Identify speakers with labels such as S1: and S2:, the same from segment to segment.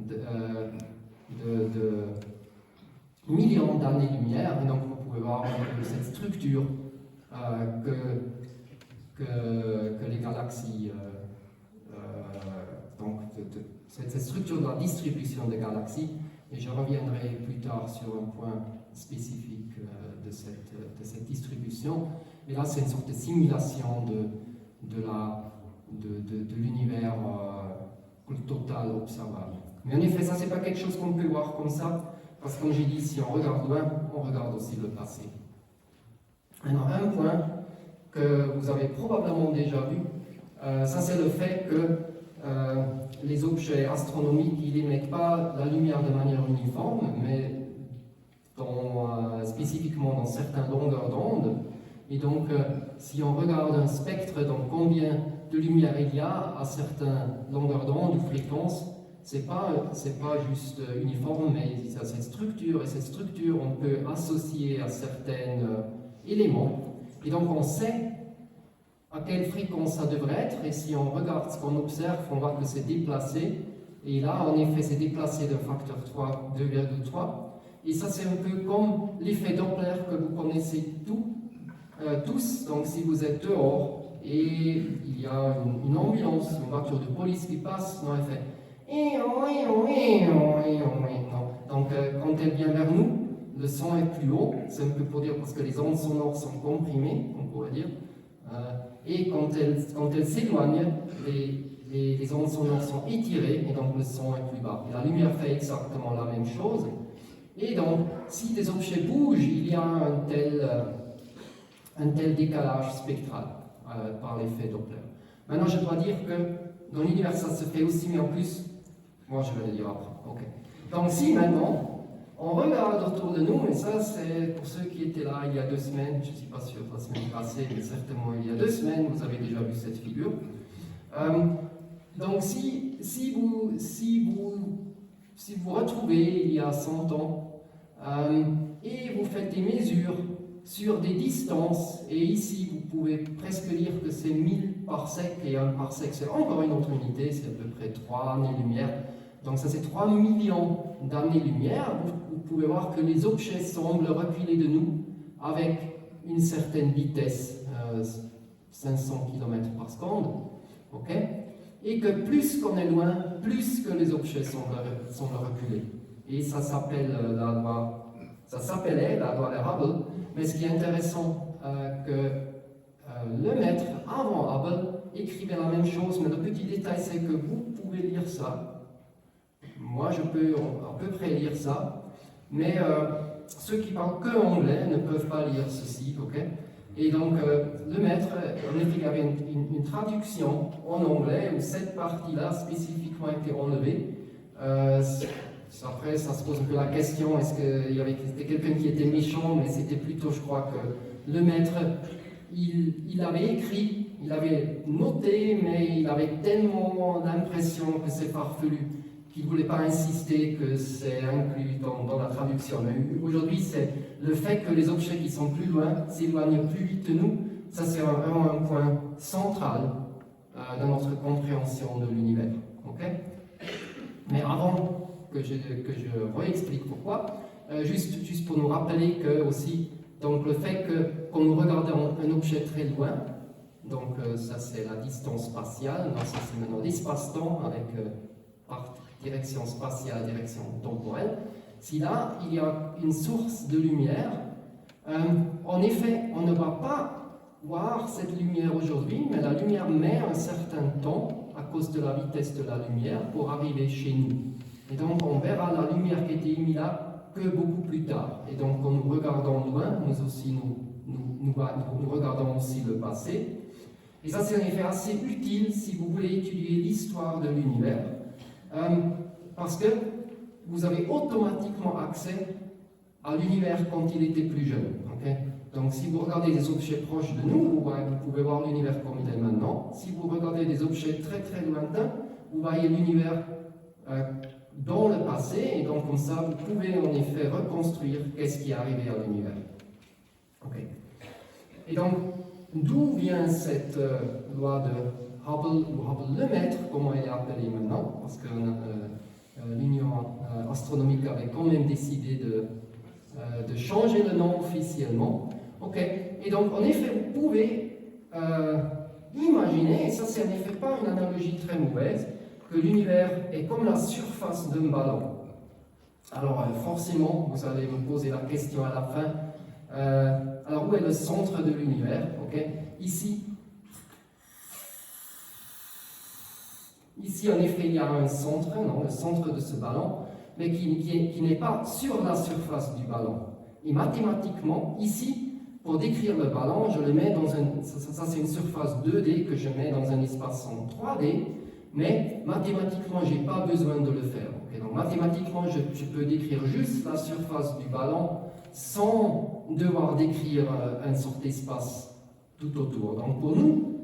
S1: de millions d'années-lumière. Et donc vous pouvez voir cette structure que les galaxies, donc cette structure de la distribution des galaxies. Et je reviendrai plus tard sur un point spécifique de cette distribution. Mais là, c'est une sorte de simulation de l'univers total observable. Mais en effet, ça, c'est pas quelque chose qu'on peut voir comme ça, parce que comme j'ai dit, si on regarde loin, on regarde aussi le passé. Alors, un point que vous avez probablement déjà vu, ça c'est le fait que les objets astronomiques, ils n'émettent pas la lumière de manière uniforme, mais spécifiquement dans certaines longueurs d'onde. Et donc, si on regarde un spectre, donc combien de lumière il y a à certaines longueurs d'onde ou fréquences, c'est pas juste uniforme, mais il y a cette structure, et cette structure, on peut associer à certains éléments. Et donc, on sait à quelle fréquence ça devrait être, et si on regarde ce qu'on observe, on voit que c'est déplacé, et là, en effet, c'est déplacé d'un facteur 3, 2,3, et ça, c'est un peu comme l'effet Doppler que vous connaissez tous. Donc, si vous êtes dehors, et il y a une ambulance, une voiture de police qui passe, non, elle fait donc, quand elle vient vers nous, le son est plus haut, c'est un peu pour dire parce que les ondes sonores sont comprimées, on pourrait dire. Et quand elle s'éloigne, les ondes sonores sont étirées et donc le son est plus bas. Et la lumière fait exactement la même chose. Et donc, si des objets bougent, il y a un tel décalage spectral par l'effet Doppler. Maintenant, je dois dire que dans l'univers, ça se fait aussi, mais en plus, moi je vais le dire après. Okay. Donc, si maintenant, on regarde autour de nous, et ça c'est pour ceux qui étaient là il y a 2 semaines, je ne suis pas sûr la semaine passée, mais certainement il y a 2 semaines, vous avez déjà vu cette figure. Donc si vous retrouvez il y a 100 ans, et vous faites des mesures sur des distances, et ici vous pouvez presque dire que c'est 1000 parsecs, et 1 parsec c'est encore une autre unité, c'est à peu près 3 années-lumière. Donc ça c'est 3 millions d'années-lumière. Vous pouvez voir que les objets semblent reculer de nous avec une certaine vitesse, 500 km par seconde. Okay, et que plus qu'on est loin, plus que les objets semblent reculer. Et ça s'appelle ça s'appelait la loi de Hubble. Mais ce qui est intéressant, que Lemaitre, avant Hubble, écrivait la même chose, mais le petit détail c'est que vous pouvez lire ça. Moi, je peux à peu près lire ça, mais ceux qui parlent que anglais ne peuvent pas lire ceci, ok? Et donc, Lemaitre, en effet, il y avait une traduction en anglais où cette partie-là spécifiquement était enlevée. Après, ça se pose un peu la question, est-ce que c'était quelqu'un qui était méchant, mais c'était plutôt, je crois, que Lemaitre, il avait écrit, il avait noté, mais il avait tellement l'impression que c'est farfelu qu'il ne voulait pas insister que c'est inclus dans la traduction. Mais aujourd'hui, c'est le fait que les objets qui sont plus loin s'éloignent plus vite de nous. Ça, c'est vraiment un point central dans notre compréhension de l'univers. Okay, mais avant que je réexplique pourquoi, juste pour nous rappeler que aussi, donc le fait qu'on nous regarde un objet très loin, donc ça c'est la distance spatiale, non, ça c'est maintenant l'espace-temps avec direction spatiale, direction temporelle. Si là, il y a une source de lumière, en effet, on ne va pas voir cette lumière aujourd'hui, mais la lumière met un certain temps, à cause de la vitesse de la lumière, pour arriver chez nous. Et donc, on verra la lumière qui était émise là que beaucoup plus tard. Et donc, en nous regardant loin, nous aussi, nous regardons aussi le passé. Et ça, c'est en effet assez utile si vous voulez étudier l'histoire de l'univers. Parce que vous avez automatiquement accès à l'univers quand il était plus jeune. Okay, donc si vous regardez des objets proches de nous, vous pouvez voir l'univers comme il est maintenant. Si vous regardez des objets très très lointains, vous voyez l'univers dans le passé, et donc comme ça, vous pouvez en effet reconstruire qu'est-ce qui est arrivé à l'univers. Okay. Et donc, d'où vient cette loi de Hubble ou Hubble-Lemaitre, comment elle est appelée maintenant, parce que l'Union astronomique avait quand même décidé de changer le nom officiellement. Ok. Et donc, en effet, vous pouvez imaginer, et ça c'est en effet pas une analogie très mauvaise, que l'univers est comme la surface d'un ballon. Alors, forcément, vous allez me poser la question à la fin. Alors, où est le centre de l'univers? Okay. Ici, en effet, il y a un centre, non, le centre de ce ballon, mais qui n'est pas sur la surface du ballon. Et mathématiquement, ici, pour décrire le ballon, je le mets dans ça c'est une surface 2D que je mets dans un espace en 3D, mais mathématiquement, je n'ai pas besoin de le faire. Okay. Donc, mathématiquement, je peux décrire juste la surface du ballon sans devoir décrire un sorte d'espace tout autour. Donc, pour nous,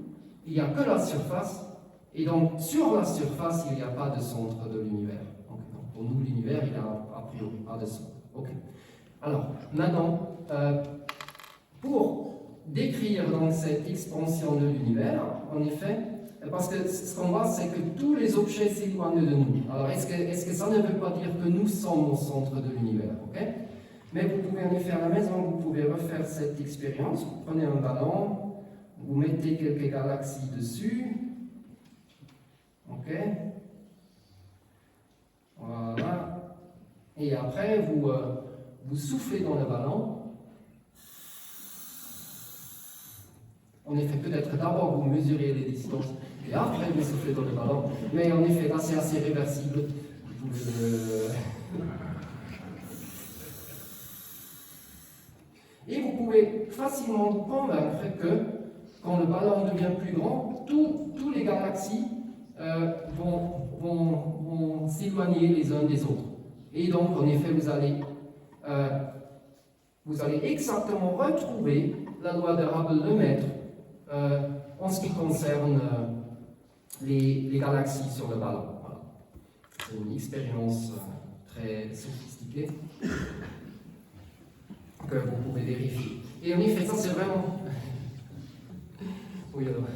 S1: il n'y a que la surface. Et donc, sur la surface, il n'y a pas de centre de l'univers. Okay. Donc, pour nous, l'univers, il n'a a priori pas de centre. Okay. Alors, maintenant, pour décrire donc cette expansion de l'univers, en effet, parce que ce qu'on voit, c'est que tous les objets s'éloignent de nous. Alors, est-ce que ça ne veut pas dire que nous sommes au centre de l'univers? Okay. Mais vous pouvez en effet à la maison, vous pouvez refaire cette expérience. Vous prenez un ballon, vous mettez quelques galaxies dessus. Ok, voilà. Et après, vous soufflez dans le ballon. En effet, peut-être d'abord vous mesurez les distances et après vous soufflez dans le ballon. Mais en effet, là c'est assez réversible. Vous pouvez Et vous pouvez facilement vous convaincre que quand le ballon devient plus grand, tous les galaxies vont s'éloigner les uns des autres. Et donc, en effet, vous allez exactement retrouver la loi de Hubble-Lemaître en ce qui concerne les galaxies sur le ballon. Voilà. C'est une expérience très sophistiquée que vous pouvez vérifier. Et en effet, ça c'est vraiment... Oui, alors...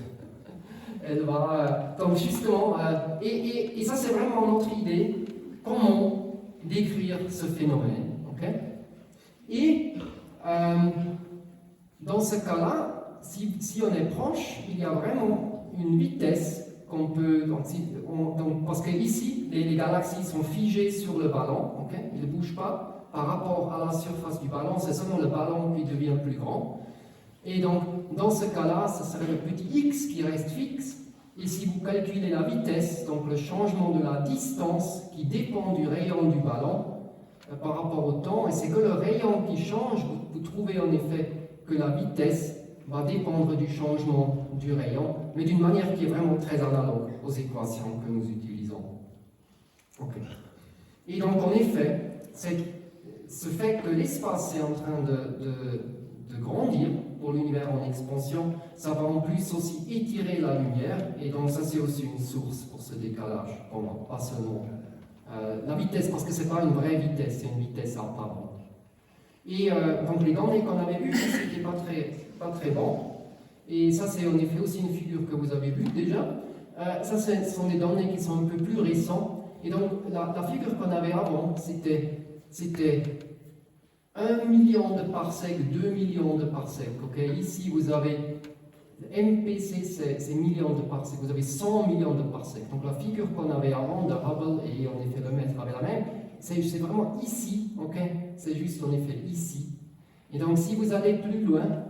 S1: Elle va, donc justement, et ça c'est vraiment notre idée, comment décrire ce phénomène. Okay. Et dans ce cas-là, si on est proche, il y a vraiment une vitesse qu'on peut, parce que ici, les galaxies sont figées sur le ballon, okay, ils ne bougent pas par rapport à la surface du ballon, c'est seulement le ballon qui devient plus grand. Et donc, dans ce cas-là, ce serait le petit x qui reste fixe. Et si vous calculez la vitesse, donc le changement de la distance qui dépend du rayon du ballon par rapport au temps, et c'est que le rayon qui change, vous trouvez en effet que la vitesse va dépendre du changement du rayon, mais d'une manière qui est vraiment très analogue aux équations que nous utilisons. Okay. Et donc, en effet, ce fait que l'espace est en train de grandir pour l'univers en expansion, ça va en plus aussi étirer la lumière, et donc ça c'est aussi une source pour ce décalage, pour moi, pas seulement la vitesse, parce que c'est pas une vraie vitesse, c'est une vitesse apparente. Et donc les données qu'on avait vues, c'était pas très bon, et ça c'est en effet aussi une figure que vous avez vue déjà. Ça ce sont des données qui sont un peu plus récentes, et donc la figure qu'on avait avant, c'était 1 million de parsecs, 2 millions de parsecs. Okay? Ici, vous avez MPC, c'est millions de parsecs. Vous avez 100 millions de parsecs. Donc la figure qu'on avait avant de Hubble, et en effet Lemaître avait la même, c'est vraiment ici. Okay? C'est juste en effet ici. Et donc si vous allez plus loin,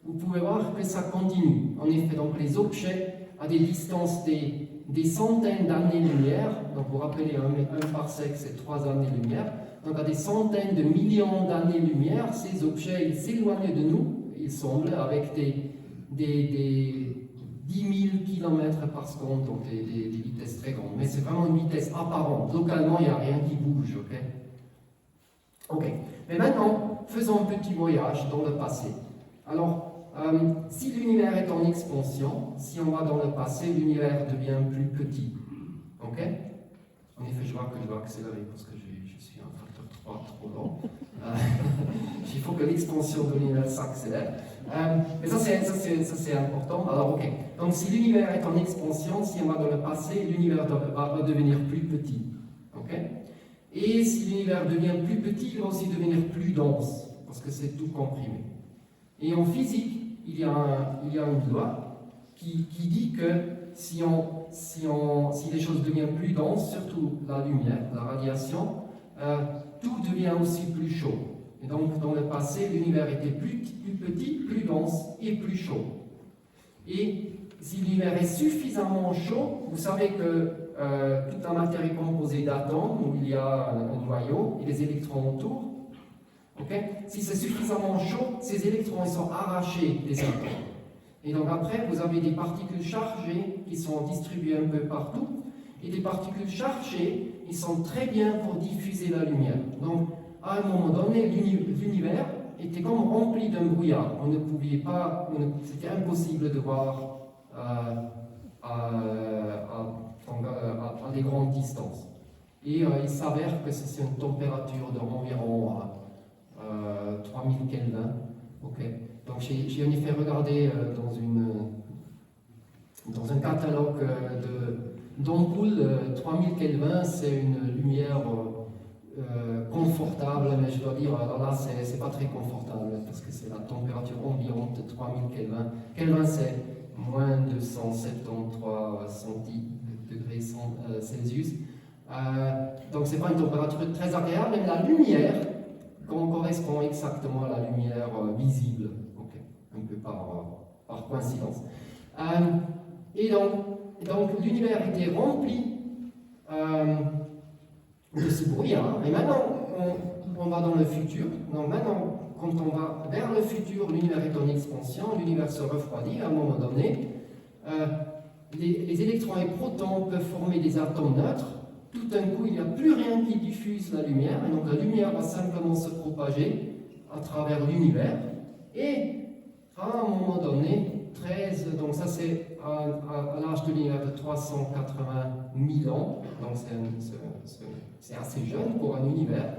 S1: vous pouvez voir que ça continue. En effet, donc les objets à des distances des centaines d'années-lumière, donc vous rappelez, un parsec c'est 3 années-lumière, donc à des centaines de millions d'années-lumière, ces objets ils s'éloignent de nous, il semble, avec des 10 000 km par seconde, donc des vitesses très grandes. Mais c'est vraiment une vitesse apparente. Localement, il n'y a rien qui bouge. Ok. Mais maintenant, faisons un petit voyage dans le passé. Alors, si l'univers est en expansion, si on va dans le passé, l'univers devient plus petit. Ok? En effet, je vois que je dois accélérer parce que je suis un facteur 3 trop lent. Il faut que l'expansion de l'univers s'accélère. Mais ça c'est important. Alors, ok. Donc, si l'univers est en expansion, si on va dans le passé, l'univers va devenir plus petit. Ok? Et si l'univers devient plus petit, il va aussi devenir plus dense, parce que c'est tout comprimé. Et en physique, il y a une loi qui dit que si les choses deviennent plus denses, surtout la lumière, la radiation, tout devient aussi plus chaud. Et donc, dans le passé, l'univers était plus petit, plus dense et plus chaud. Et si l'univers est suffisamment chaud, vous savez que toute la matière est composée d'atomes, où il y a un noyau et des électrons autour. Okay? Si c'est suffisamment chaud, ces électrons ils sont arrachés des atomes. Et donc après, vous avez des particules chargées qui sont distribuées un peu partout. Et des particules chargées, ils sont très bien pour diffuser la lumière. Donc, à un moment donné, l'univers était comme rempli d'un brouillard. On ne pouvait pas, c'était impossible de voir à des grandes distances. Et il s'avère que c'est une température d'environ 3000 Kelvin. Okay. Donc j'ai en effet regardé dans un catalogue d'ampoules, 3000 Kelvin, c'est une lumière confortable, mais je dois dire, alors là, c'est pas très confortable, parce que c'est la température environ de 3000 Kelvin. Kelvin, c'est moins de 173 degrés Celsius. Donc, c'est pas une température très agréable, mais la lumière correspond exactement à la lumière visible, okay. Un peu par coïncidence. Et donc l'univers était rempli de ce brouillard. Et maintenant, on va dans le futur. Donc maintenant, quand on va vers le futur, l'univers est en expansion, l'univers se refroidit. À un moment donné, les électrons et protons peuvent former des atomes neutres. Tout d'un coup, il n'y a plus rien qui diffuse la lumière. Et donc la lumière va simplement se propager à travers l'univers. Et à un moment donné, donc ça c'est à l'âge de l'univers de 380 000 ans, donc c'est assez jeune pour un univers.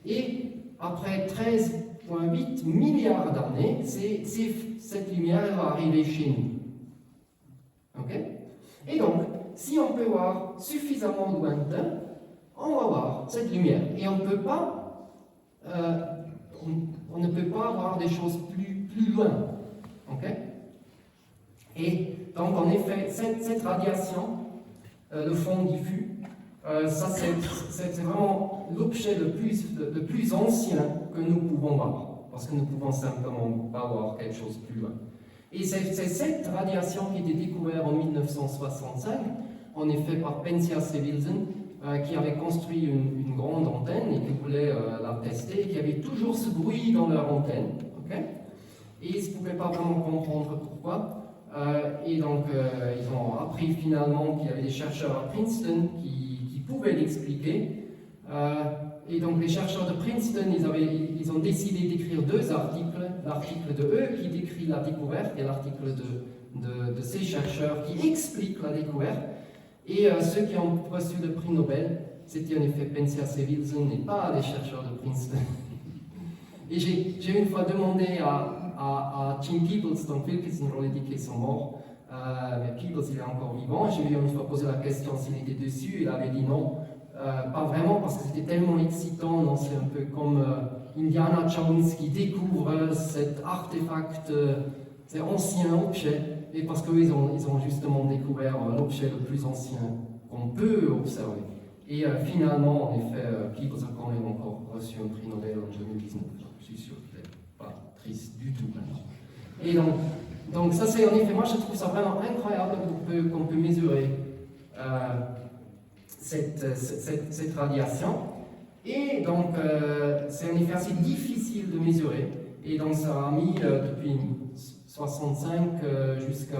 S1: Et après 13,8 milliards d'années, cette lumière va arriver chez nous. Okay? Et donc, si on peut voir suffisamment lointain, on va voir cette lumière. Et on ne peut pas voir des choses plus loin. Okay? Et donc, en effet, cette radiation, le fond diffus, ça c'est vraiment l'objet le plus ancien que nous pouvons voir, parce que nous pouvons simplement pas voir quelque chose plus loin. Et c'est cette radiation qui a été découverte en 1965, en effet par Penzias-Wilhelm, qui avait construit une grande antenne et qui voulait la tester, et qui avait toujours ce bruit dans leur antenne. Okay? Et ils ne pouvaient pas vraiment comprendre pourquoi. Et donc, ils ont appris finalement qu'il y avait des chercheurs à Princeton qui pouvaient l'expliquer. Et donc, les chercheurs de Princeton, ils ont décidé d'écrire deux articles. L'article de eux qui décrit la découverte et l'article de ces chercheurs qui expliquent la découverte. Et ceux qui ont reçu le prix Nobel, c'était en effet Penzias-Wilhelm et pas les chercheurs de Princeton. Et j'ai une fois demandé à Tim Peebles, donc Wilkinson aurait dit qu'ils sont morts, mais Peebles il est encore vivant. J'ai lui une fois posé la question s'il était dessus, il avait dit non, pas vraiment parce que c'était tellement excitant, non, c'est un peu comme Indiana Jones qui découvre cet artefact, cet ancien objet, et parce qu'eux ils ont justement découvert l'objet le plus ancien qu'on peut observer. Et finalement, en effet, Peebles a quand même encore reçu un prix Nobel en 2019, je suis sûr qu'il n'est pas triste du tout maintenant. Et donc ça c'est en effet, moi je trouve ça vraiment incroyable qu'on peut mesurer cette radiation. Et donc c'est en effet assez difficile de mesurer. Et donc ça a mis depuis 1965 jusqu'à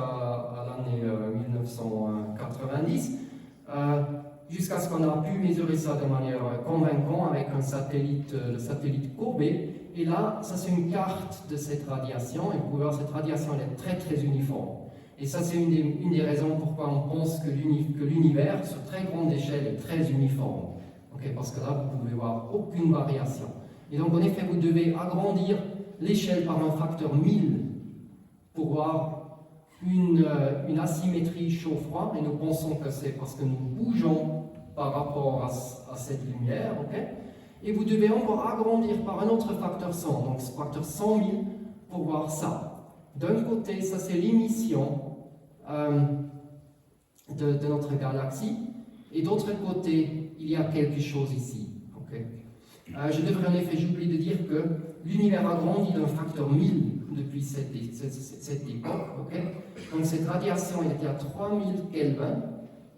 S1: l'année 1990. Jusqu'à ce qu'on a pu mesurer ça de manière convaincante avec un satellite, le satellite Kobe. Et là, ça c'est une carte de cette radiation, et vous pouvez voir cette radiation elle est très très uniforme. Et ça c'est une des raisons pourquoi on pense que l'univers, sur très grande échelle, est très uniforme. Okay, parce que là, vous pouvez voir aucune variation. Et donc en effet, vous devez agrandir l'échelle par un facteur 1000 pour voir une asymétrie chaud-froid, et nous pensons que c'est parce que nous bougeons par rapport à cette lumière, ok? Et vous devez encore agrandir par un autre facteur 100, donc ce facteur 100 000 pour voir ça. D'un côté, ça c'est l'émission de notre galaxie, et d'autre côté, il y a quelque chose ici. Okay. Je devrais en effet, j'ai oublié de dire que l'univers a grandi d'un facteur 1000 depuis cette époque. Okay. Donc cette radiation elle était à 3000 Kelvin,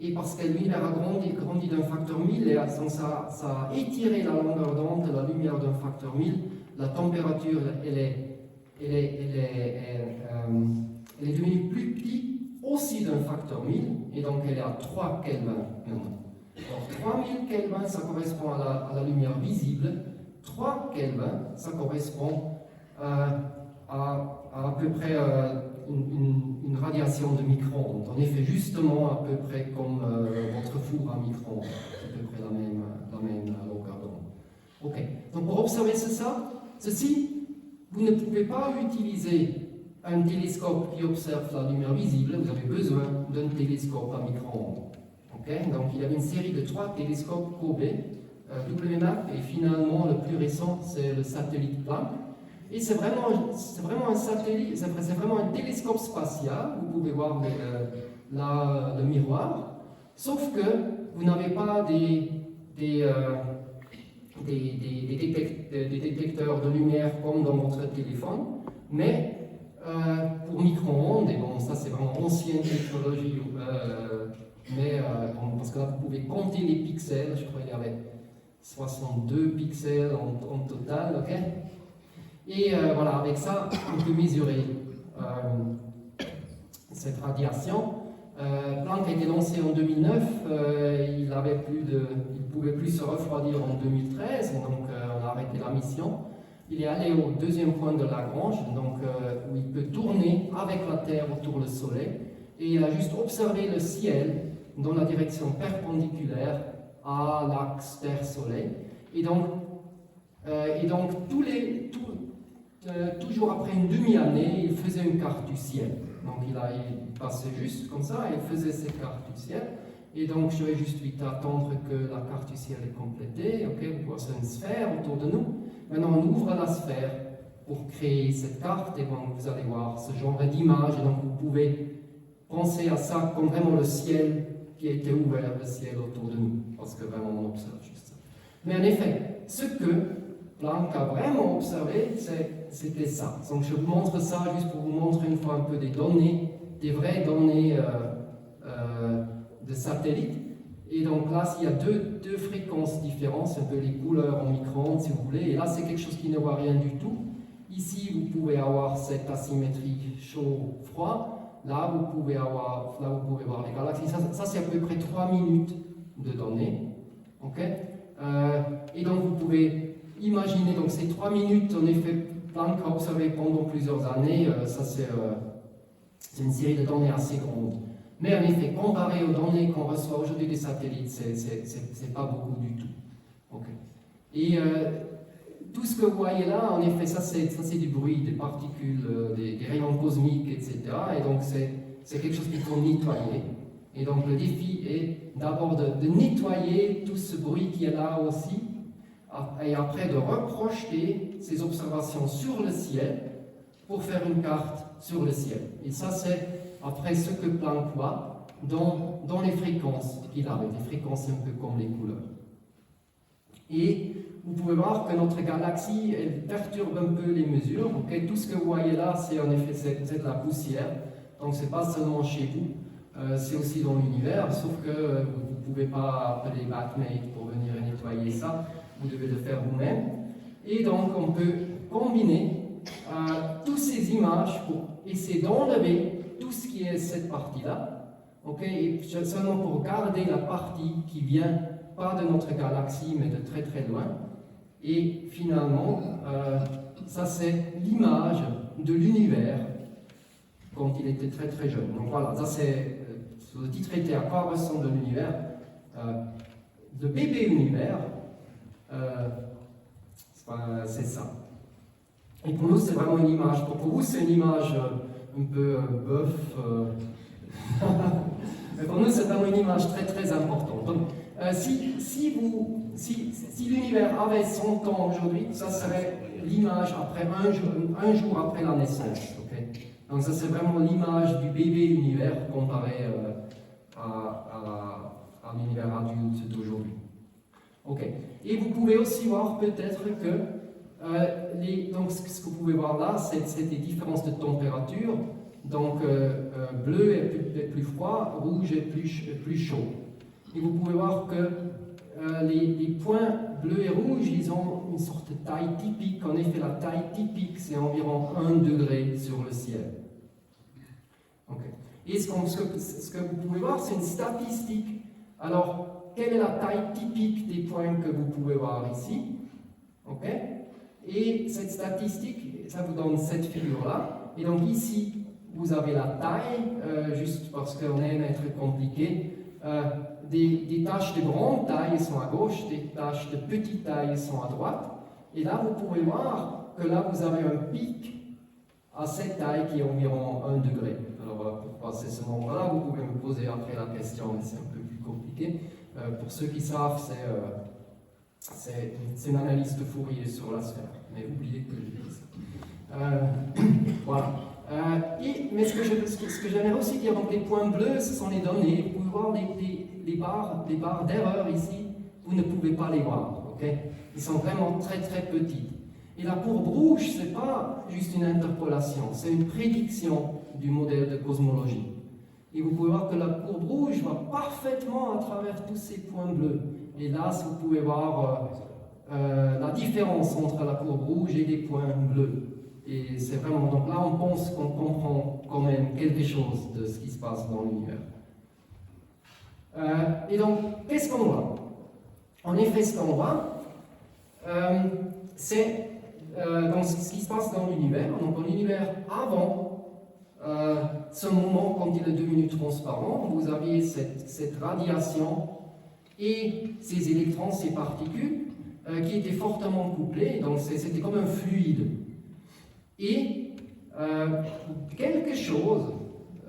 S1: et parce que l'univers a grandi d'un facteur 1000, et donc ça a étiré la longueur d'onde de la lumière d'un facteur 1000, la température elle est devenue plus petite aussi d'un facteur 1000, et donc elle est à 3 Kelvin maintenant. Alors 3000 Kelvin, ça correspond à la lumière visible. 3 Kelvin, ça correspond à peu près une radiation de micro-ondes. En effet, justement, à peu près comme votre four à micro-ondes. C'est à peu près la même longueur d'onde. Ok. Donc pour observer ceci, vous ne pouvez pas utiliser un télescope qui observe la lumière visible, vous avez besoin d'un télescope à micro-ondes. Okay? Donc il y avait une série de 3 télescopes Kobe, WMAP, et finalement le plus récent c'est le satellite Planck. Et c'est vraiment un satellite, c'est vraiment un télescope spatial, vous pouvez voir le miroir, sauf que vous n'avez pas des détecteurs de lumière comme dans votre téléphone, mais pour micro-ondes, et bon, ça c'est vraiment ancienne technologie, parce que là vous pouvez compter les pixels, je crois qu'il y avait 62 pixels en total, ok? Et voilà, avec ça, on peut mesurer cette radiation. Planck a été lancé en 2009, il ne pouvait plus se refroidir en 2013, donc on a arrêté la mission. Il est allé au deuxième point de Lagrange, donc, où il peut tourner avec la Terre autour du Soleil, et il a juste observé le ciel dans la direction perpendiculaire à l'axe Terre-Soleil. Et donc toujours après une demi-année, il faisait une carte du ciel. Donc il passait juste comme ça, et il faisait cette carte du ciel. Et donc je vais juste vite attendre que la carte du ciel est complétée. Ok, vous voyez, c'est une sphère autour de nous. Maintenant on ouvre la sphère pour créer cette carte, et donc vous allez voir ce genre d'image, et donc vous pouvez penser à ça comme vraiment le ciel qui a été ouvert, le ciel autour de nous, parce que vraiment on observe juste ça. Mais en effet, ce que Planck a vraiment observé, c'était ça. Donc je vous montre ça juste pour vous montrer une fois un peu des données, des vraies données de satellites. Et donc là, il y a deux fréquences différentes, c'est un peu les couleurs en micro-ondes si vous voulez, et là c'est quelque chose qui ne voit rien du tout. Ici, vous pouvez avoir cette asymétrie chaud-froid, là vous pouvez voir les galaxies. Ça c'est à peu près 3 minutes de données. Okay? Et donc vous pouvez imaginer, donc ces 3 minutes, en effet, Planck a observé pendant plusieurs années, ça c'est une série de données assez grande. Mais en effet, comparé aux données qu'on reçoit aujourd'hui des satellites, c'est pas beaucoup du tout. Okay. Et tout ce que vous voyez là, en effet, ça c'est du bruit, des particules, des rayons cosmiques, etc. Et donc c'est quelque chose qu'il faut nettoyer. Et donc le défi est d'abord de nettoyer tout ce bruit qui est là aussi, et après de reprojeter ces observations sur le ciel pour faire une carte sur le ciel. Et ça c'est après ce que Planck voit dans les fréquences qu'il a, des fréquences un peu comme les couleurs. Et vous pouvez voir que notre galaxie, elle perturbe un peu les mesures. Okay? Tout ce que vous voyez là, c'est en effet c'est de la poussière. Donc c'est pas seulement chez vous, c'est aussi dans l'univers, sauf que vous ne pouvez pas appeler Batmate pour venir nettoyer ça, vous devez le faire vous-même. Et donc on peut combiner toutes ces images pour essayer d'enlever tout ce qui est cette partie-là, okay? Et seulement pour garder la partie qui vient pas de notre galaxie, mais de très très loin. Et finalement, ça c'est l'image de l'univers quand il était très très jeune. Donc voilà, ça c'est, le titre était à quoi ressemble l'univers. Le bébé univers, c'est ça. Et pour nous c'est vraiment une image, pour vous c'est une image un peu bœuf, mais pour nous c'est vraiment une image très très importante. Donc, Si l'univers avait 100 ans aujourd'hui, ça serait l'image après un jour après la naissance. Okay? Donc ça c'est vraiment l'image du bébé univers comparé à l'univers adulte d'aujourd'hui. Okay. Et vous pouvez aussi voir peut-être que donc ce que vous pouvez voir là, c'est des différences de température. Donc bleu est plus froid, rouge est plus chaud. Et vous pouvez voir que les points bleus et rouges, ils ont une sorte de taille typique. En effet, la taille typique, c'est environ 1 degré sur le ciel. Okay. Et ce que vous pouvez voir, c'est une statistique. Alors, quelle est la taille typique des points que vous pouvez voir ici? Okay. Et cette statistique, ça vous donne cette figure-là. Et donc ici, vous avez la taille, juste parce qu'on aime être compliqué. Des tâches de grande taille sont à gauche, des tâches de petite taille sont à droite. Et là, vous pouvez voir que là, vous avez un pic à cette taille qui est environ 1 degré. Alors, pour passer ce nombre-là, vous pouvez me poser après la question, mais c'est un peu plus compliqué. Pour ceux qui savent, c'est une analyse de Fourier sur la sphère. Mais oubliez que je dis ça. Voilà. Mais ce que j'aimerais aussi dire, donc les points bleus, ce sont les données. Vous pouvez voir les barres d'erreur ici, vous ne pouvez pas les voir. Okay? Ils sont vraiment très très petits. Et la courbe rouge, ce n'est pas juste une interpolation, c'est une prédiction du modèle de cosmologie. Et vous pouvez voir que la courbe rouge va parfaitement à travers tous ces points bleus. Et là, vous pouvez voir la différence entre la courbe rouge et les points bleus. Et c'est vraiment, donc là on pense qu'on comprend quand même quelque chose de ce qui se passe dans l'univers. Et donc, qu'est-ce qu'on voit? En effet, ce qu'on voit, c'est donc ce qui se passe dans l'univers. Donc, dans l'univers avant ce moment, quand il est devenu transparent, vous aviez cette radiation et ces électrons, ces particules, qui étaient fortement couplés. Donc, c'était comme un fluide. Et quelque chose,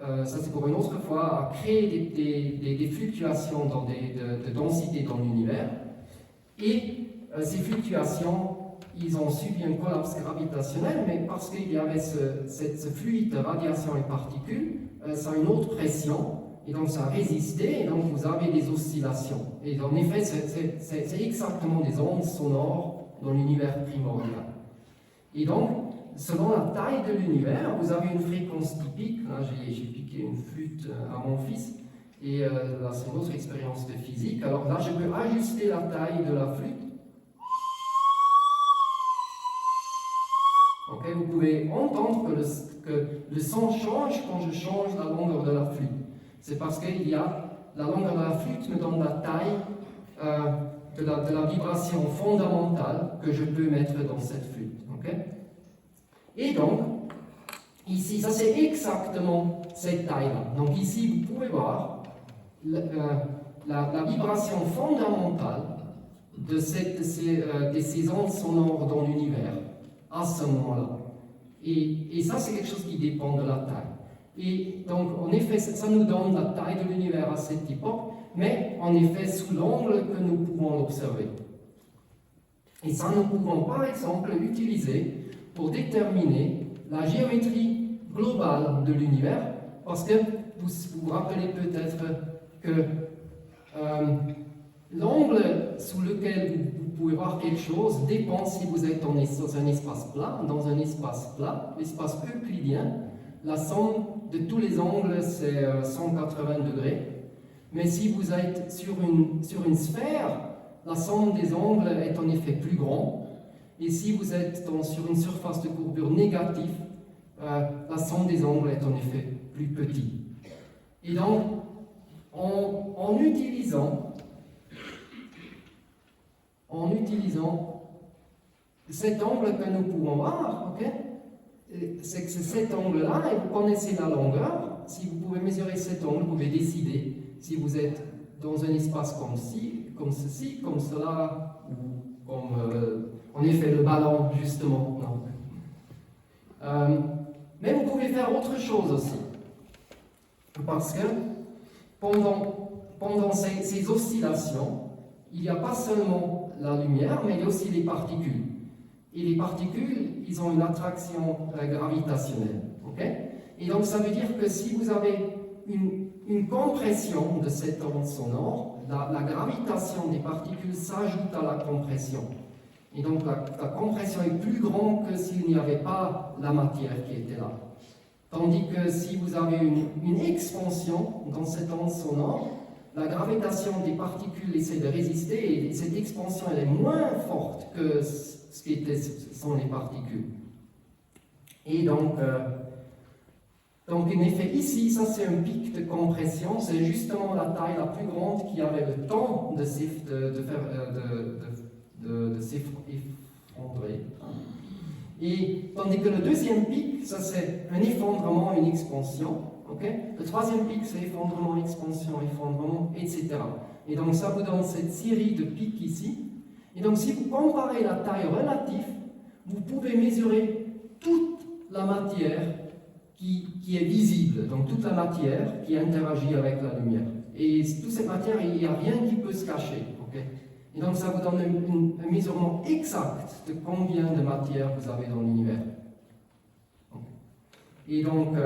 S1: ça c'est pour une autre fois, a créé des fluctuations de densité dans l'univers. Et ces fluctuations, ils ont subi un collapse gravitationnel, mais parce qu'il y avait ce fluide de radiation et particules, ça a une autre pression, et donc ça a résisté, et donc vous avez des oscillations. Et en effet, c'est exactement des ondes sonores dans l'univers primordial. Et donc, selon la taille de l'univers, vous avez une fréquence typique. Là, j'ai piqué une flûte à mon fils, et là, c'est une autre expérience de physique. Alors là, je peux ajuster la taille de la flûte. Okay, vous pouvez entendre que le son change quand je change la longueur de la flûte. C'est parce que la longueur de la flûte me donne la taille de la vibration fondamentale que je peux mettre dans cette flûte. Okay? Et donc, ici, ça c'est exactement cette taille-là. Donc ici, vous pouvez voir la vibration fondamentale de ces ondes sonores dans l'univers à ce moment-là. Et ça, c'est quelque chose qui dépend de la taille. Et donc, en effet, ça nous donne la taille de l'univers à cette époque, mais en effet, sous l'angle que nous pouvons l'observer. Et ça, nous pouvons par exemple l'utiliser pour déterminer la géométrie globale de l'univers, parce que vous vous rappelez peut-être que l'angle sous lequel vous pouvez voir quelque chose dépend si vous êtes dans un espace plat. Dans un espace plat, l'espace euclidien, la somme de tous les angles, c'est 180 degrés. Mais si vous êtes sur une sphère, la somme des angles est en effet plus grande. Et si vous êtes sur une surface de courbure négative, la somme des angles est en effet plus petite. Et donc, en utilisant cet angle que nous pouvons voir, okay, c'est que c'est cet angle-là, et vous connaissez la longueur. Si vous pouvez mesurer cet angle, vous pouvez décider si vous êtes dans un espace comme ceci, comme cela, ou comme en effet le ballon, justement. Non. Mais vous pouvez faire autre chose aussi. Parce que pendant pendant ces oscillations, il n'y a pas seulement la lumière, mais il y a aussi les particules. Et les particules, ils ont une attraction gravitationnelle. Okay? Et donc ça veut dire que si vous avez une compression de cette onde sonore, la gravitation des particules s'ajoute à la compression. Et donc la compression est plus grande que s'il n'y avait pas la matière qui était là. Tandis que si vous avez une expansion dans cette onde sonore, la gravitation des particules essaie de résister et cette expansion elle est moins forte que ce qui sont les particules. Et donc en effet, ici, ça c'est un pic de compression, c'est justement la taille la plus grande qui avait le temps de s'effondrer. Et tandis que le deuxième pic, ça c'est un effondrement, une expansion. Okay? Le troisième pic, c'est effondrement, expansion, effondrement, etc. Et donc ça vous donne cette série de pics ici. Et donc si vous comparez la taille relative, vous pouvez mesurer toute la matière qui est visible, donc toute la matière qui interagit avec la lumière. Et toute cette matière, il n'y a rien qui peut se cacher. Okay? Et donc ça vous donne un mesurement exact de combien de matière vous avez dans l'univers. Et donc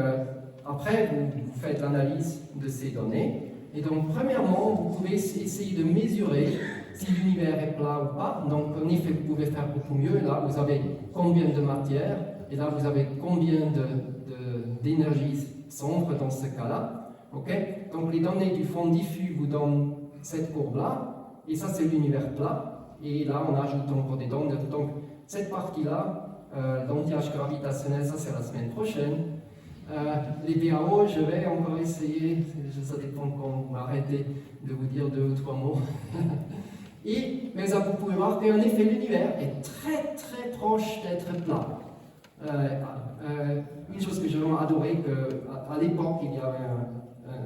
S1: après, vous faites l'analyse de ces données. Et donc premièrement, vous pouvez essayer de mesurer si l'univers est plat ou pas. Donc en effet, vous pouvez faire beaucoup mieux. Là, vous avez combien de matière, et là, vous avez combien d'énergie sombre dans ce cas-là. Okay? Donc les données du fond diffus vous donnent cette courbe-là, et ça c'est l'univers plat. Et là, on ajoute encore des données. Donc cette partie-là, l'anti-âge gravitationnel, ça c'est la semaine prochaine. Les PAO, je vais encore essayer, ça dépend quand vous m'arrêtez de vous dire 2 ou 3 mots. Mais ça, vous pouvez voir qu'en effet l'univers est très très proche d'être plat. Une chose que j'ai vraiment adoré, qu'à l'époque il y avait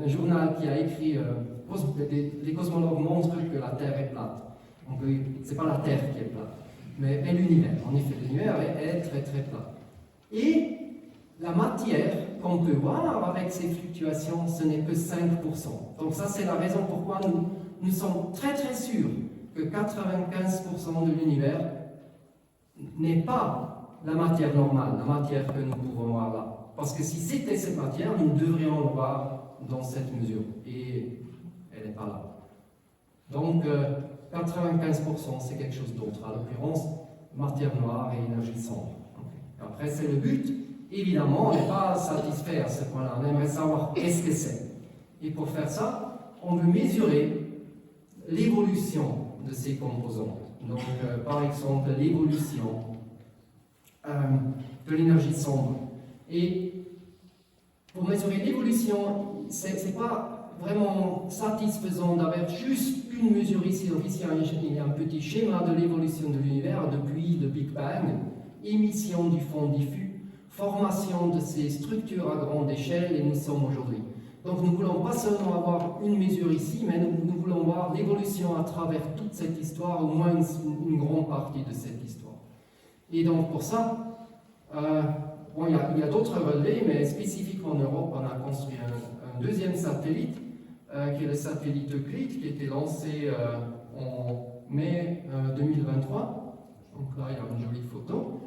S1: un journal qui a écrit les cosmologues montrent que la Terre est plate. Donc c'est pas la Terre qui est plate, mais l'univers. En effet, l'univers est très très plat. Et la matière qu'on peut voir avec ces fluctuations, ce n'est que 5%. Donc ça, c'est la raison pourquoi nous sommes très très sûrs que 95% de l'univers n'est pas la matière normale, la matière que nous pouvons voir là. Parce que si c'était cette matière, nous devrions le voir dans cette mesure. Et elle n'est pas là. Donc 95%, c'est quelque chose d'autre. À l'occurrence, matière noire et énergie sombre. Okay. Après, c'est le but. Évidemment, on n'est pas satisfait à ce point-là. On aimerait savoir qu'est-ce que c'est. Et pour faire ça, on veut mesurer l'évolution de ces composantes. Donc, par exemple, l'évolution de l'énergie sombre. Et pour mesurer l'évolution, ce n'est pas vraiment satisfaisant d'avoir juste une mesure ici. Donc ici, il y a un petit schéma de l'évolution de l'univers depuis le Big Bang, émission du fond diffus, formation de ces structures à grande échelle, et nous sommes aujourd'hui. Donc nous ne voulons pas seulement avoir une mesure ici, mais nous voulons voir l'évolution à travers toute cette histoire, au moins une grande partie de cette histoire. Et donc pour ça, il y a d'autres relevés, mais spécifiquement en Europe, on a construit un deuxième satellite, qui est le satellite Euclide, qui a été lancé en mai 2023. Donc là, il y a une jolie photo.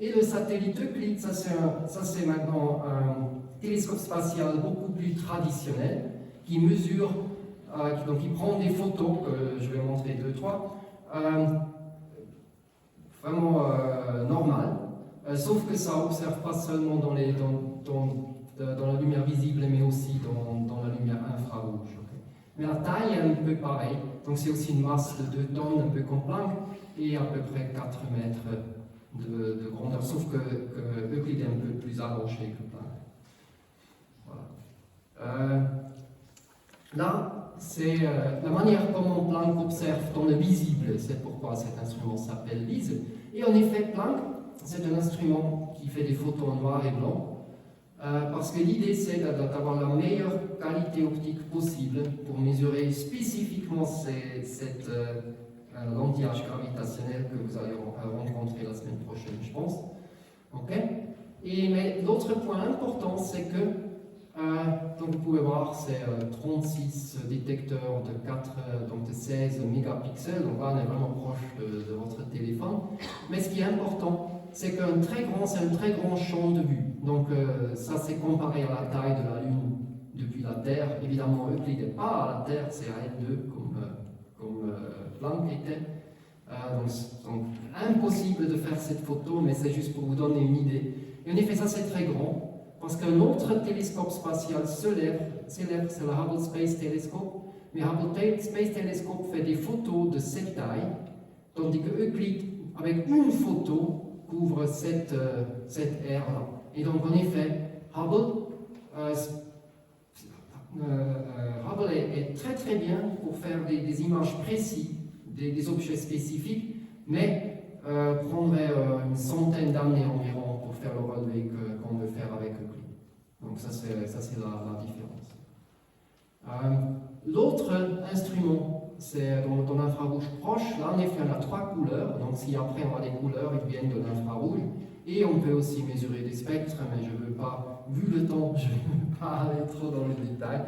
S1: Et le satellite Euclide, ça c'est maintenant un télescope spatial beaucoup plus traditionnel, qui mesure, qui prend des photos, que je vais montrer 2-3, vraiment normales, sauf que ça n'observe pas seulement dans la lumière visible, mais aussi dans la lumière infrarouge. Okay. Mais la taille est un peu pareille, donc c'est aussi une masse de 2 tonnes, un peu comme Planck, et à peu près 4 mètres de grandeur, sauf que Euclide est un peu plus allongé que Planck. Voilà. Là, c'est la manière comment Planck observe dans le visible, c'est pourquoi cet instrument s'appelle LISE. Et en effet, Planck, c'est un instrument qui fait des photos en noir et blanc, parce que l'idée c'est d'avoir la meilleure qualité optique possible pour mesurer spécifiquement cette l'anti-âge gravitationnel que vous allez rencontrer la semaine prochaine, je pense. Okay. Mais l'autre point important, c'est que Donc vous pouvez voir, c'est 36 détecteurs de 16 mégapixels, donc là on est vraiment proche de votre téléphone. Mais ce qui est important, c'est c'est un très grand champ de vue. Donc ça c'est comparé à la taille de la Lune depuis la Terre. Évidemment, Euclide n'est pas à la Terre, c'est à L2 comme Planck était. Donc impossible de faire cette photo, mais c'est juste pour vous donner une idée. Et en effet, ça c'est très grand. Parce qu'un autre télescope spatial célèbre, c'est le Hubble Space Telescope. Mais Hubble Space Telescope fait des photos de cette taille, tandis que Euclide, avec une photo, couvre cette aire-là. Et donc, en effet, Hubble est très très bien pour faire des images précises, des objets spécifiques, mais prendrait une centaine d'années environ pour faire le relevé qu'on veut faire avec Euclide. Donc ça c'est la différence. L'autre instrument, c'est dans l'infrarouge proche. Là en effet on a 3 couleurs, donc si après on a des couleurs, ils viennent de l'infrarouge. Et on peut aussi mesurer des spectres, mais je ne veux pas, vu le temps, je ne veux pas aller trop dans le détail.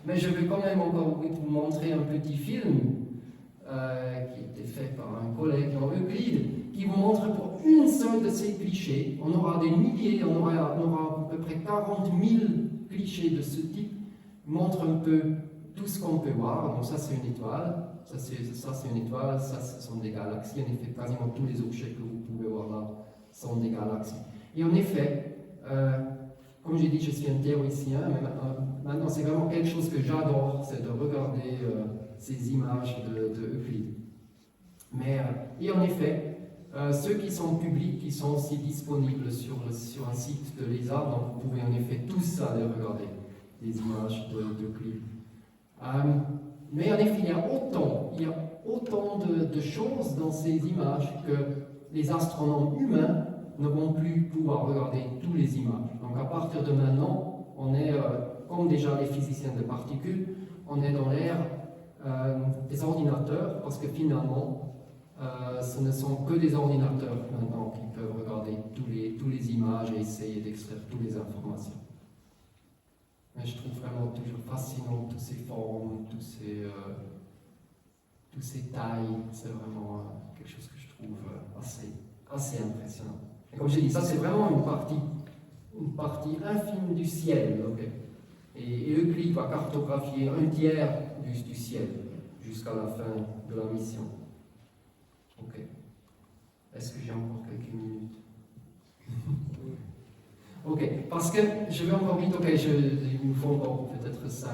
S1: Mais je vais quand même encore vous montrer un petit film qui était fait par un collègue dans Euclide, qui vous montre pour une seule de ces clichés. On aura des milliers, on aura à peu près 40 000 clichés de ce type, montre un peu tout ce qu'on peut voir. Donc ça c'est une étoile, ça c'est une étoile, ça ce sont des galaxies. En effet, quasiment tous les objets que vous pouvez voir là sont des galaxies. Et en effet, comme j'ai dit, je suis un théoricien, mais maintenant c'est vraiment quelque chose que j'adore, c'est de regarder ces images de Euclide. Et en effet, ceux qui sont publics, qui sont aussi disponibles sur un site de l'ESA, donc vous pouvez en effet tous aller regarder les images d'Euclide. Mais en effet, il y a autant de choses dans ces images que les astronomes humains ne vont plus pouvoir regarder toutes les images. Donc à partir de maintenant, on est, comme déjà les physiciens de particules, on est dans l'ère des ordinateurs, parce que finalement, ce ne sont que des ordinateurs maintenant qui peuvent regarder toutes les images et essayer d'extraire toutes les informations. Mais je trouve vraiment toujours fascinant toutes ces formes, toutes ces tailles. C'est vraiment quelque chose que je trouve assez impressionnant. Et comme j'ai dit, ça c'est vraiment une partie infime du ciel. Okay. Et Euclide va cartographier un tiers du ciel jusqu'à la fin de la mission. Ok. Est-ce que j'ai encore quelques minutes? Ok, parce que je vais encore vite, il nous faut encore peut-être 5-10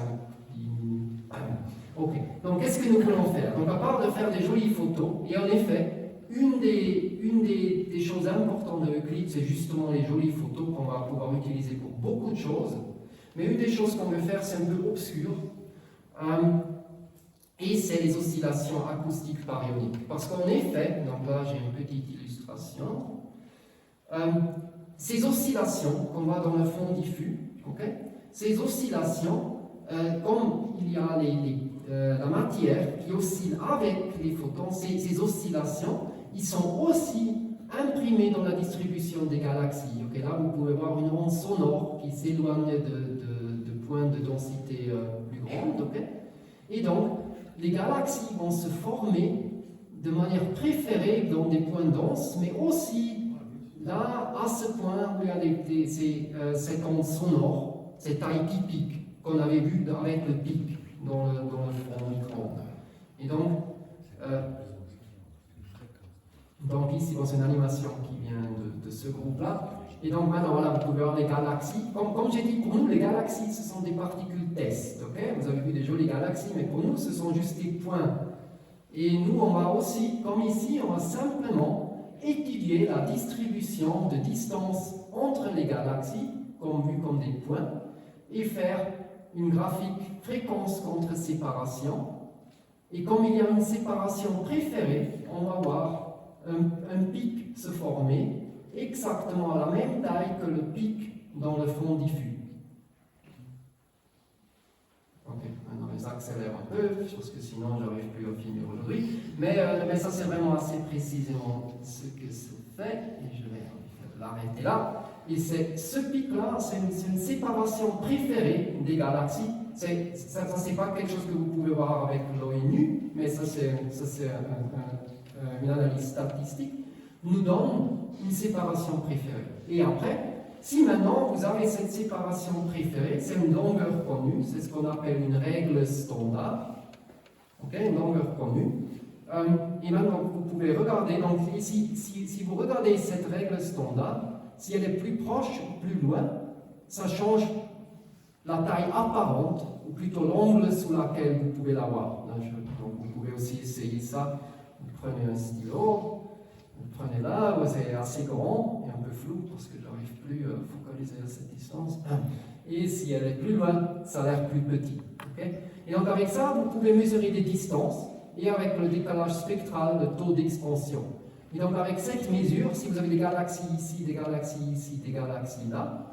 S1: minutes. Ok, donc qu'est-ce que nous voulons faire? Donc à part de faire des jolies photos, et en effet, une des choses importantes de Euclide, c'est justement les jolies photos qu'on va pouvoir utiliser pour beaucoup de choses. Mais une des choses qu'on veut faire, c'est un peu obscur, et c'est les oscillations acoustiques baryoniques. Parce qu'en effet, donc là j'ai une petite illustration, ces oscillations qu'on voit dans le fond diffus, ces oscillations, comme il y a la matière qui oscille avec les photons, ces oscillations, ils sont aussi imprimés dans la distribution des galaxies. Là, vous pouvez voir une onde sonore qui s'éloigne de points de densité plus grandes. Et donc, les galaxies vont se former de manière préférée dans des points denses, mais aussi là, à ce point où il y a cette onde sonore, cette taille typique qu'on avait vu avec le pic dans le fond micro-ondes. Et donc ici, c'est une animation qui vient de ce groupe-là. Et donc maintenant, voilà, vous pouvez voir les galaxies. Comme j'ai dit, pour nous, les galaxies, ce sont des particules test. Vous avez vu des jolies galaxies, mais pour nous, ce sont juste des points. Et nous, on va aussi, comme ici, on va simplement étudier la distribution de distance entre les galaxies, vu comme des points, et faire une graphique fréquence contre séparation. Et comme il y a une séparation préférée, on va voir un pic se former exactement à la même taille que le pic dans le fond diffus. Ok, maintenant je accélère un peu, parce que sinon je n'arrive plus à finir aujourd'hui. Mais ça c'est vraiment assez précisément ce que ça fait, et je vais l'arrêter là. Et ce pic-là, c'est une séparation préférée des galaxies. Ça, c'est pas quelque chose que vous pouvez voir avec l'œil nu, mais ça, c'est une analyse statistique, nous donne une séparation préférée. Et après, si maintenant vous avez cette séparation préférée, c'est une longueur connue, c'est ce qu'on appelle une règle standard, une longueur connue. Et maintenant, vous pouvez regarder, donc ici, si vous regardez cette règle standard, si elle est plus proche ou plus loin, ça change la taille apparente, ou plutôt l'angle sous lequel vous pouvez la voir. Donc vous pouvez aussi essayer ça. Vous prenez un stylo, vous prenez là, c'est assez grand et un peu flou parce que je n'arrive plus à focaliser à cette distance. Et si elle est plus loin, ça a l'air plus petit. Et donc avec ça, vous pouvez mesurer des distances et avec le décalage spectral, le taux d'expansion. Et donc avec cette mesure, si vous avez des galaxies ici, des galaxies ici, des galaxies là,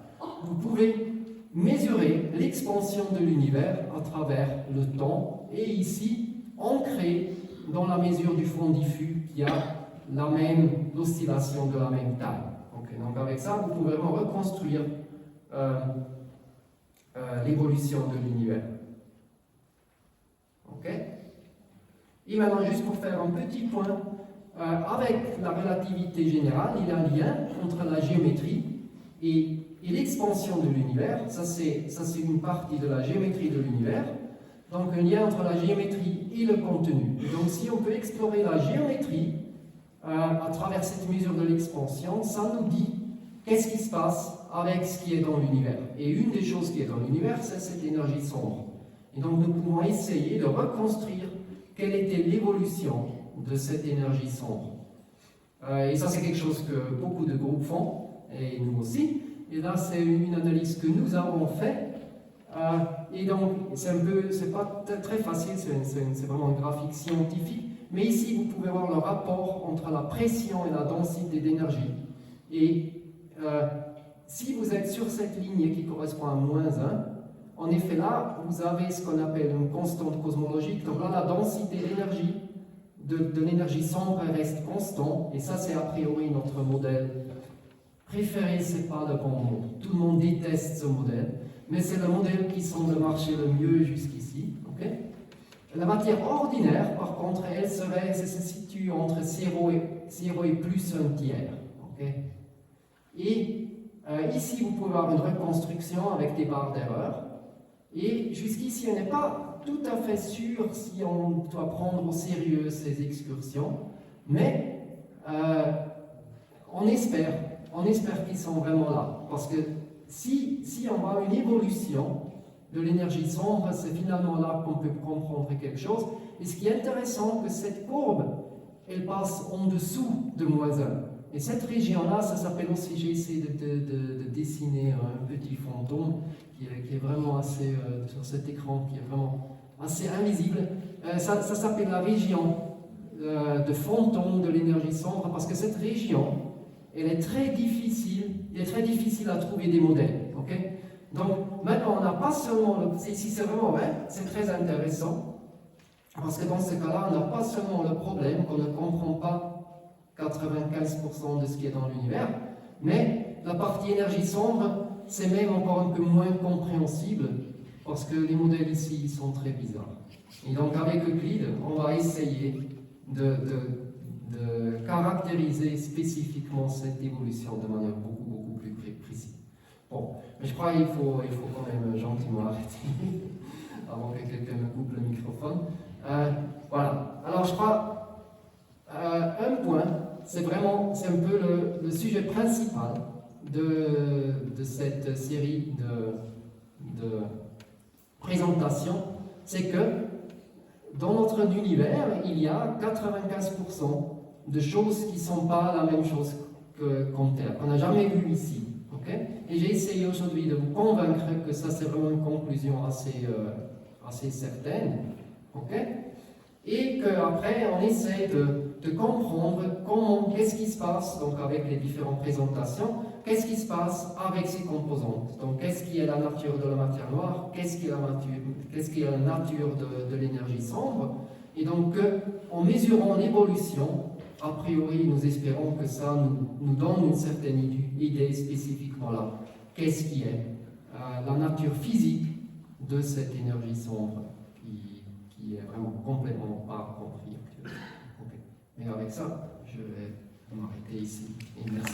S1: vous pouvez mesurer l'expansion de l'univers à travers le temps et ici, ancré dans la mesure du fond diffus qui a l'oscillation de la même taille. Donc avec ça, vous pouvez vraiment reconstruire l'évolution de l'univers. Et maintenant, juste pour faire un petit point, avec la relativité générale, il y a un lien entre la géométrie et l'expansion de l'univers. Ça, c'est une partie de la géométrie de l'univers. Donc, un lien entre la géométrie et le contenu. Et donc, si on peut explorer la géométrie à travers cette mesure de l'expansion, ça nous dit qu'est-ce qui se passe avec ce qui est dans l'univers. Et une des choses qui est dans l'univers, c'est cette énergie sombre. Et donc, nous pouvons essayer de reconstruire quelle était l'évolution de cette énergie sombre. Et ça, c'est quelque chose que beaucoup de groupes font, et nous aussi. Et là, c'est une analyse que nous avons faite. Et donc, c'est pas très facile, c'est vraiment un graphique scientifique. Mais ici, vous pouvez voir le rapport entre la pression et la densité d'énergie. Et si vous êtes sur cette ligne qui correspond à -1, en effet, là, vous avez ce qu'on appelle une constante cosmologique. Donc là, la densité d'énergie de l'énergie sombre reste constante. Et ça, c'est a priori notre modèle préféré. C'est pas le bon mot. Tout le monde déteste ce modèle. Mais c'est le modèle qui semble marcher le mieux jusqu'ici. La matière ordinaire, par contre, elle se situe entre 0 et plus un tiers. Et ici, vous pouvez avoir une reconstruction avec des barres d'erreur. Et jusqu'ici, on n'est pas tout à fait sûr si on doit prendre au sérieux ces excursions, mais on espère qu'ils sont vraiment là. Parce que si on voit une évolution de l'énergie sombre, c'est finalement là qu'on peut comprendre quelque chose. Et ce qui est intéressant, c'est que cette courbe, elle passe en dessous de -1. Et cette région-là, ça s'appelle aussi, j'ai essayé de dessiner un petit fantôme qui est vraiment assez, sur cet écran, qui est vraiment assez invisible. Ça s'appelle la région de fantôme de l'énergie sombre, parce que cette région, elle est très difficile à trouver des modèles. Donc maintenant, on n'a pas seulement, ici c'est vraiment vrai, c'est très intéressant, parce que dans ce cas-là, on n'a pas seulement le problème qu'on ne comprend pas 95% de ce qui est dans l'univers, mais la partie énergie sombre, c'est même encore un peu moins compréhensible, parce que les modèles ici ils sont très bizarres. Et donc avec Euclide, on va essayer de caractériser spécifiquement cette évolution de manière beaucoup plus précise. Bon, mais je crois qu'il faut quand même gentiment arrêter avant que quelqu'un me coupe le microphone. Voilà. Alors je crois un point, c'est un peu le sujet principal de cette série de présentations, c'est que dans notre univers, il y a 95% de choses qui ne sont pas la même chose qu'en Terre, qu'on n'a jamais vu ici. Et j'ai essayé aujourd'hui de vous convaincre que ça c'est vraiment une conclusion assez certaine. Et qu'après on essaie de comprendre qu'est-ce qui se passe donc avec les différentes présentations, qu'est-ce qui se passe avec ces composantes. Donc qu'est-ce qui est la nature de la matière noire, qu'est-ce qui est la nature de l'énergie sombre. Et donc en mesurant l'évolution, a priori, nous espérons que ça nous donne une certaine idée spécifiquement là. Qu'est-ce qui est la nature physique de cette énergie sombre qui est vraiment complètement pas compris actuellement. Okay. Mais avec ça, je vais m'arrêter ici et merci.